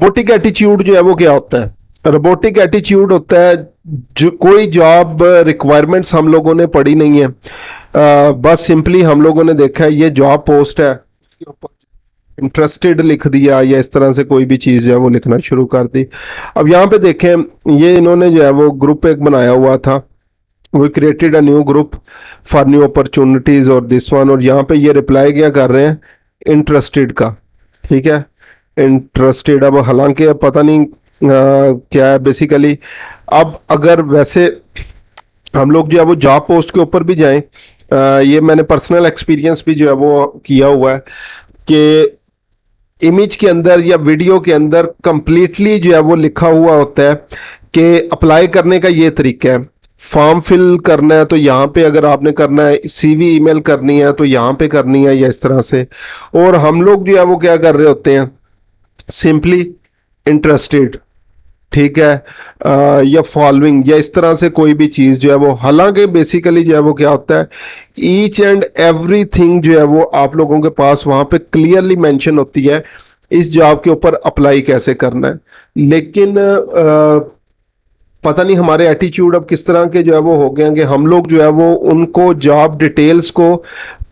Robotic attitude जो है वो क्या होता है? रोबोटिक एटीट्यूड होता है जो कोई जॉब रिक्वायरमेंट्स हम लोगों ने पढ़ी नहीं है, बस सिंपली हम लोगों ने देखा है ये जॉब पोस्ट है, उसके ऊपर इंटरेस्टेड लिख दिया या इस तरह से कोई भी चीज़ जो है वो लिखना शुरू कर दी। अब यहाँ पे देखें, ये इन्होंने जो है वो ग्रुप एक बनाया हुआ था, we created a new group for new opportunities और दिस वन, और यहाँ पे ये रिप्लाई क्या कर रहे हैं, इंटरेस्टेड का। ठीक है, इंटरेस्टेड। अब हालांकि अब पता नहीं क्या है बेसिकली। अब अगर वैसे हम लोग जो है वो जॉब पोस्ट के ऊपर भी जाएं, ये मैंने पर्सनल एक्सपीरियंस भी जो है वो किया हुआ है कि इमेज के अंदर या वीडियो के अंदर कंप्लीटली जो है वो लिखा हुआ होता है कि अप्लाई करने का ये तरीका है, फॉर्म फिल करना है तो यहाँ पे अगर आपने करना है, सीवी ईमेल करनी है तो यहाँ पे करनी है, या इस तरह से। और हम लोग जो है वो क्या कर रहे होते हैं, सिंपली इंटरेस्टेड, ठीक है, या फॉलोइंग या इस तरह से कोई भी चीज जो है वो। हालांकि बेसिकली जो है वो क्या होता है, ईच एंड एवरीथिंग जो है वो आप लोगों के पास वहां पे क्लियरली मेंशन होती है इस जॉब के ऊपर अप्लाई कैसे करना है। लेकिन पता नहीं हमारे एटीट्यूड अब किस तरह के जो है वो हो गए हैं कि हम लोग जो है वो उनको जॉब डिटेल्स को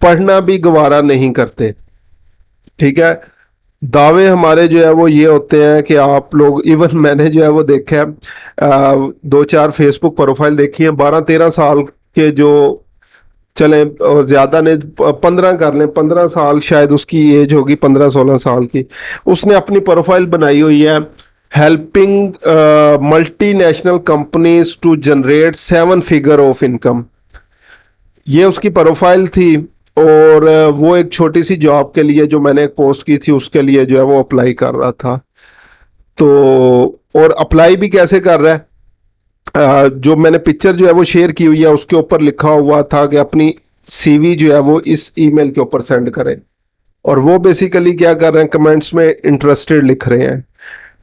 पढ़ना भी गवारा नहीं करते। ठीक है, दावे हमारे जो है वो ये होते हैं कि आप लोग, इवन मैंने जो है वो देखा है, दो चार फेसबुक प्रोफाइल देखी है, 12-13 साल के जो, चलें और ज्यादा नहीं, 15 कर लें, 15 साल शायद उसकी एज होगी, 15-16 साल की, उसने अपनी प्रोफाइल बनाई हुई है, helping multinational companies to generate 7 figure of income. ये उसकी प्रोफाइल थी, और वो एक छोटी सी जॉब के लिए जो मैंने एक पोस्ट की थी उसके लिए जो है वो अप्लाई कर रहा था। तो और अप्लाई भी कैसे कर रहा है, जो मैंने पिक्चर जो है वो शेयर की हुई है उसके ऊपर लिखा हुआ था कि अपनी सीवी जो है वो इस ईमेल के ऊपर सेंड करें, और वो बेसिकली क्या कर रहे हैं, कमेंट्स में इंटरेस्टेड लिख रहे हैं।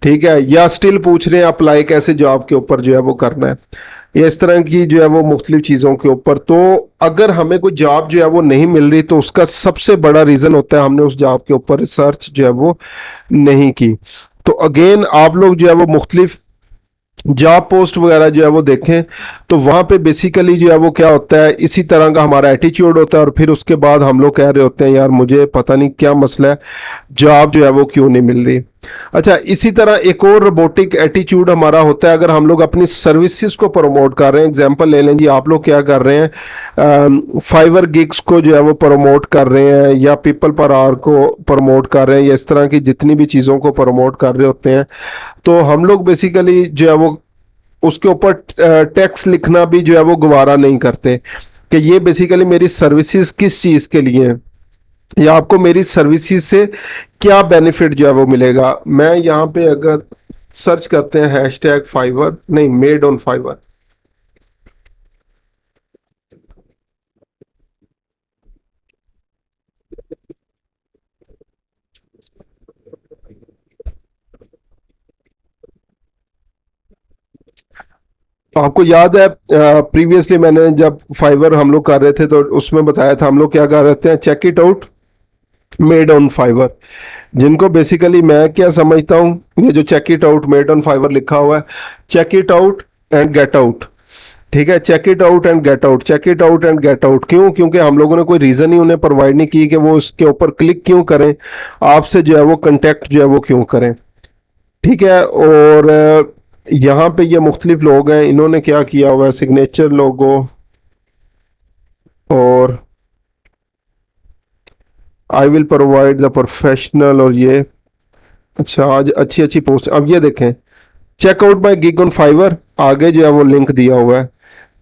ठीक है, या स्टिल पूछ रहे हैं अप्लाई कैसे जॉब के ऊपर जो है वो करना है, या इस तरह की जो है वो मुख्तलिफ चीज़ों के ऊपर। तो अगर हमें कोई जॉब जो है वो नहीं मिल रही तो उसका सबसे बड़ा रीज़न होता है हमने उस जॉब के ऊपर रिसर्च जो है वो नहीं की। तो अगेन आप लोग जो है वो मुख्तलिफ जॉब पोस्ट वगैरह जो है वो देखें तो वहां पे बेसिकली जो है वो क्या होता है, इसी तरह का हमारा एटीट्यूड होता है, और फिर उसके बाद हम लोग कह रहे होते हैं यार मुझे पता नहीं क्या मसला है, जॉब जो है वो क्यों नहीं मिल रही। अच्छा, इसी तरह एक और रोबोटिक एटीट्यूड हमारा होता है अगर हम लोग अपनी सर्विसेज को प्रमोट कर रहे हैं। एग्जांपल ले लें जी, आप लोग क्या कर रहे हैं, फाइवर गिग्स को जो है वो प्रमोट कर रहे हैं, या पीपल पर आवर को प्रमोट कर रहे हैं, या इस तरह की जितनी भी चीज़ों को प्रमोट कर रहे होते हैं, तो हम लोग बेसिकली जो है वो उसके ऊपर टैक्स लिखना भी जो है वो गवारा नहीं करते कि ये बेसिकली मेरी सर्विसेज किस चीज़ के लिए है, या आपको मेरी सर्विसेज से क्या बेनिफिट जो है वो मिलेगा। मैं यहाँ पे अगर सर्च करते हैं हैशटैग फाइवर, नहीं, मेड ऑन फाइवर, तो आपको याद है प्रीवियसली मैंने जब फाइवर हम लोग कर रहे थे तो उसमें बताया था हम लोग क्या कर रहे थे, check it out made on Fiverr, जिनको बेसिकली मैं क्या समझता हूं, ये जो check it out made on Fiverr लिखा हुआ है, check it out and get out. ठीक है, check it out and get out, check it out and get out, क्यों? क्योंकि हम लोगों ने कोई रीजन ही उन्हें प्रोवाइड नहीं की कि वो उसके ऊपर क्लिक क्यों करें, आपसे जो है वो कंटेक्ट जो है वो क्यों करें। ठीक है, और यहाँ पे ये मुख्तलिफ लोग हैं, इन्होंने क्या किया हुआ है, सिग्नेचर लोगो और I will provide the professional, और ये अच्छा आज अच्छी अच्छी पोस्ट। अब ये देखें, checkout my gig on fibre, आगे जो है वो लिंक दिया हुआ है,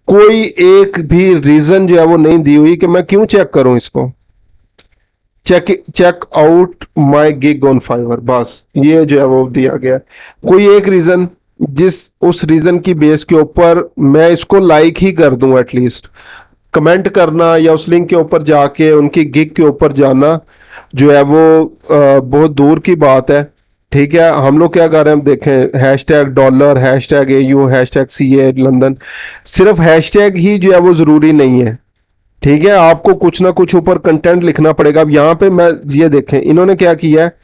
कोई एक भी रीजन जो है वो नहीं दी हुई कि मैं क्यों चेक करूं इसको। Check out my gig on Fiverr, बस ये जो है वो दिया गया है। कोई एक रीजन, जिस उस रीजन की बेस के ऊपर मैं इसको लाइक ही कर दूं, एटलीस्ट कमेंट करना या उस लिंक के ऊपर जाके उनकी गिग के ऊपर जाना जो है वो बहुत दूर की बात है। ठीक है, हम लोग क्या कर रहे हैं, हम देखें hashtag dollar, hashtag AU, hashtag CA London, सिर्फ हैशटैग ही जो है वो जरूरी नहीं है। ठीक है, आपको कुछ ना कुछ ऊपर कंटेंट लिखना पड़ेगा। अब यहाँ पे मैं ये देखें इन्होंने क्या किया है,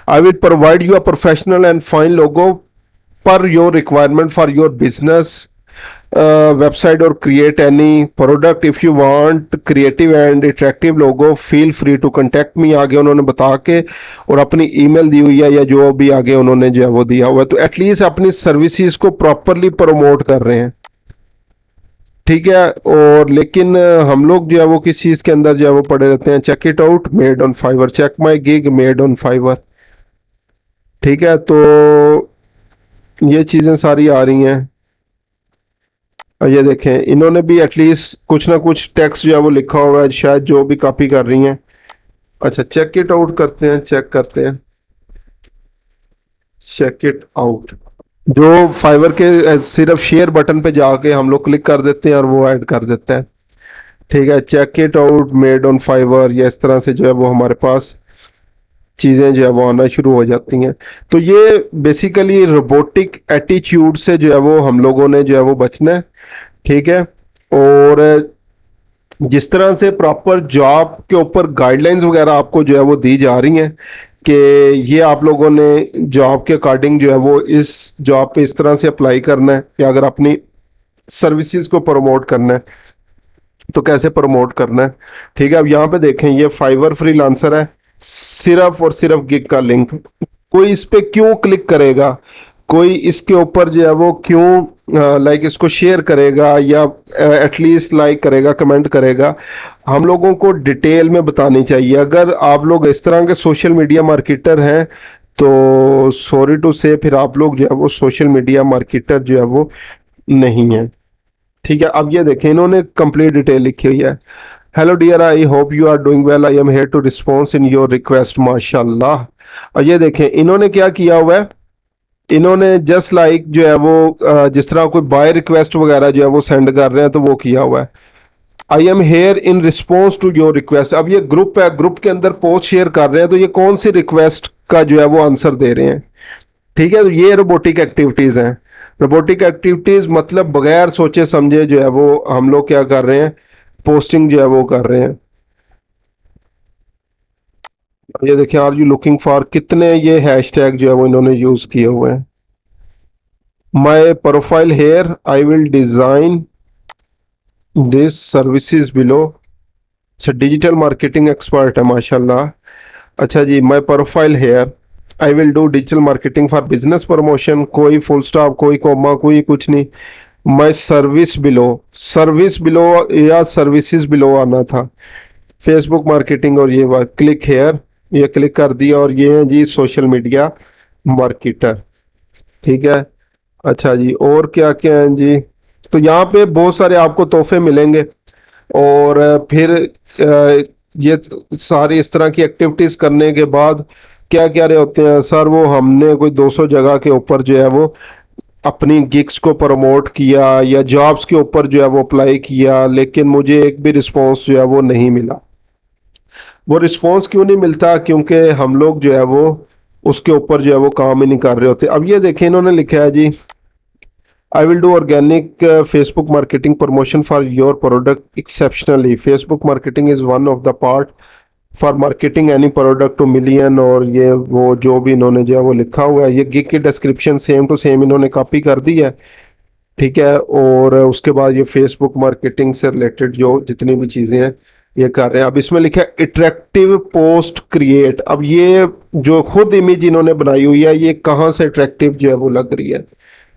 I will provide you a professional and fine logo per your requirement for your business website or create any product. If you want creative and attractive logo, feel free to contact me। आगे उन्होंने बता के और अपनी email दी हुई है या जो भी आगे उन्होंने जो है वो दिया हुआ है, तो एटलीस्ट अपनी सर्विसेज को प्रॉपरली प्रमोट कर रहे हैं, ठीक है। और लेकिन हम लोग जो है वो किस चीज के अंदर जो है वो पड़े रहते हैं, check it out made on Fiverr, check my gig made on Fiverr, ठीक है। तो ये चीजें सारी आ रही हैं। और ये देखें इन्होंने भी एटलीस्ट कुछ ना कुछ टेक्स्ट जो है वो लिखा हुआ है, शायद जो भी कॉपी कर रही हैं। अच्छा चेक इट आउट करते हैं, चेक करते हैं, चेक इट आउट। जो फाइवर के सिर्फ शेयर बटन पे जाके हम लोग क्लिक कर देते हैं और वो ऐड कर देते हैं, ठीक है। Check it out made on Fiverr, या इस तरह से जो है वो हमारे पास चीजें जो है वो आना शुरू हो जाती हैं। तो ये बेसिकली रोबोटिक एटीट्यूड से जो है वो हम लोगों ने जो है वो बचना है, ठीक है। और जिस तरह से प्रॉपर जॉब के ऊपर गाइडलाइंस वगैरह आपको जो है वो दी जा रही हैं कि ये आप लोगों ने जॉब के अकॉर्डिंग जो है वो इस जॉब पे इस तरह से अप्लाई करना है, या अगर अपनी सर्विसेज को प्रमोट करना है तो कैसे प्रमोट करना है, ठीक है। अब यहाँ पे देखें ये फाइवर फ्रीलांसर है, सिर्फ और सिर्फ गिग का लिंक। कोई इस पे क्यों क्लिक करेगा, कोई इसके ऊपर जो है वो क्यों लाइक इसको शेयर करेगा या एटलीस्ट लाइक करेगा, कमेंट करेगा, हम लोगों को डिटेल में बतानी चाहिए। अगर आप लोग इस तरह के सोशल मीडिया मार्केटर हैं तो सॉरी टू से फिर आप लोग जो है वो सोशल मीडिया मार्केटर जो है वो नहीं है, ठीक है। अब ये देखें इन्होंने कंप्लीट डिटेल लिखी हुई है। Hello dear, I hope you are doing well, I am here to response in your request, माशाल्लाह। और ये देखें इन्होंने क्या किया हुआ है, इन्होंने जस्ट लाइक जो है वो जिस तरह कोई बाय रिक्वेस्ट वगैरह जो है वो सेंड कर रहे हैं तो वो किया हुआ है। I am here in response to your request. अब ये ग्रुप है, ग्रुप के अंदर पोस्ट शेयर कर रहे हैं, तो ये कौन सी रिक्वेस्ट का जो है वो आंसर दे रहे हैं, ठीक है। तो ये रोबोटिक एक्टिविटीज हैं। रोबोटिक एक्टिविटीज मतलब बगैर सोचे समझे जो है वो हम लोग क्या कर रहे हैं, पोस्टिंग जो है वो कर रहे हैं। ये देखिए आर यू लुकिंग फॉर, कितने ये हैशटैग जो है वो इन्होंने यूज किए हुए हैं। My profile here, I will design this services below. अच्छा डिजिटल मार्केटिंग एक्सपर्ट है माशाल्लाह। अच्छा जी, my profile here, I will do digital marketing for business promotion, कोई फुल स्टॉप कोई कॉमा कोई कुछ नहीं। My service below, service below या सर्विसेज बिलो आना था। फेसबुक मार्केटिंग और ये वर्क, क्लिक हेयर, ये क्लिक कर दिया और ये है जी सोशल मीडिया मार्केटर, ठीक है। अच्छा जी और क्या क्या है जी, तो यहाँ पे बहुत सारे आपको तोहफे मिलेंगे। और फिर ये सारी इस तरह की एक्टिविटीज करने के बाद क्या क्या रहे होते हैं सर, वो हमने कोई 200 जगह के ऊपर जो है वो अपनी गिग्स को प्रमोट किया या जॉब्स के ऊपर जो है वो अप्लाई किया, लेकिन मुझे एक भी रिस्पॉन्स जो है वो नहीं मिला। वो रिस्पॉन्स क्यों नहीं मिलता, क्योंकि हम लोग जो है वो उसके ऊपर जो है वो काम ही नहीं कर रहे होते। अब ये देखें इन्होंने लिखा है जी, I will do organic Facebook marketing promotion for your product exceptionally. Facebook marketing is one of the part for marketing any product to million। और ये वो जो भी इन्होंने जो है वो लिखा हुआ है, ये गिग की डिस्क्रिप्शन सेम टू सेम इन्होंने कॉपी कर दी है, ठीक है। और उसके बाद ये फेसबुक मार्केटिंग से रिलेटेड जो जितनी भी चीजें हैं ये कर रहे हैं। अब इसमें लिखा है अट्रैक्टिव पोस्ट क्रिएट। अब ये जो खुद इमेज इन्होंने बनाई हुई है ये कहाँ से अट्रैक्टिव जो है वो लग रही है।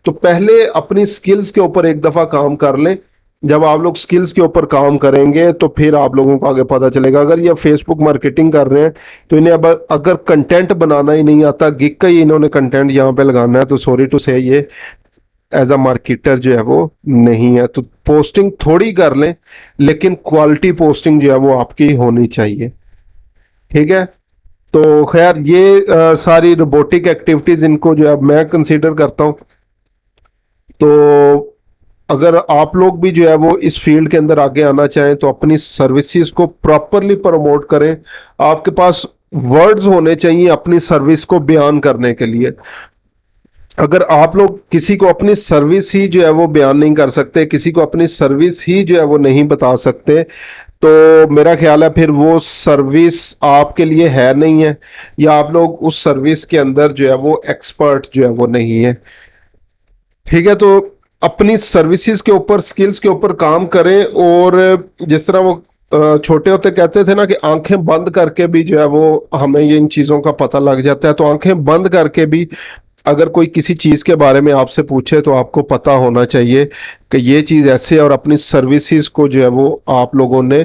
तो पहले अपनी स्किल्स के ऊपर एक दफा काम कर लें। जब आप लोग स्किल्स के ऊपर काम करेंगे तो फिर आप लोगों को आगे पता चलेगा। अगर ये फेसबुक मार्केटिंग कर रहे हैं तो इन्हें अब अगर कंटेंट बनाना ही नहीं आता, गिग का ही इन्होंने कंटेंट यहाँ पे लगाना है, तो सॉरी टू से ये एज अ मार्केटर जो है वो नहीं है। तो पोस्टिंग थोड़ी कर लें लेकिन क्वालिटी पोस्टिंग जो है वो आपकी होनी चाहिए, ठीक है। तो खैर ये सारी रोबोटिक एक्टिविटीज इनको जो है मैं कंसीडर करता हूँ। तो अगर आप लोग भी जो है वो इस फील्ड के अंदर आगे आना चाहें तो अपनी सर्विसेज को प्रॉपरली प्रमोट करें। आपके पास वर्ड्स होने चाहिए अपनी सर्विस को बयान करने के लिए। अगर आप लोग किसी को अपनी सर्विस ही जो है वो बयान नहीं कर सकते, किसी को अपनी सर्विस ही जो है वो नहीं बता सकते, तो मेरा ख्याल है फिर वो सर्विस आपके लिए है नहीं है, या आप लोग उस सर्विस के अंदर जो है वो एक्सपर्ट जो है वो नहीं है। ठीक है, तो अपनी सर्विसेज के ऊपर, स्किल्स के ऊपर काम करें। और जिस तरह वो छोटे होते कहते थे ना कि आंखें बंद करके भी जो है वो हमें ये इन चीजों का पता लग जाता है, तो आंखें बंद करके भी अगर कोई किसी चीज के बारे में आपसे पूछे तो आपको पता होना चाहिए कि ये चीज ऐसे है, और अपनी सर्विसेज को जो है वो आप लोगों ने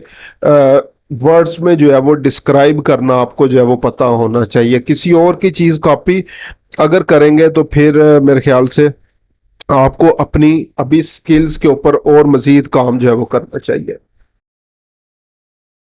वर्ड्स में जो है वो डिस्क्राइब करना आपको जो है वो पता होना चाहिए। किसी और की चीज कॉपी अगर करेंगे तो फिर मेरे ख्याल से आपको अपनी अभी स्किल्स के ऊपर और मजीद काम जो है वो करना चाहिए।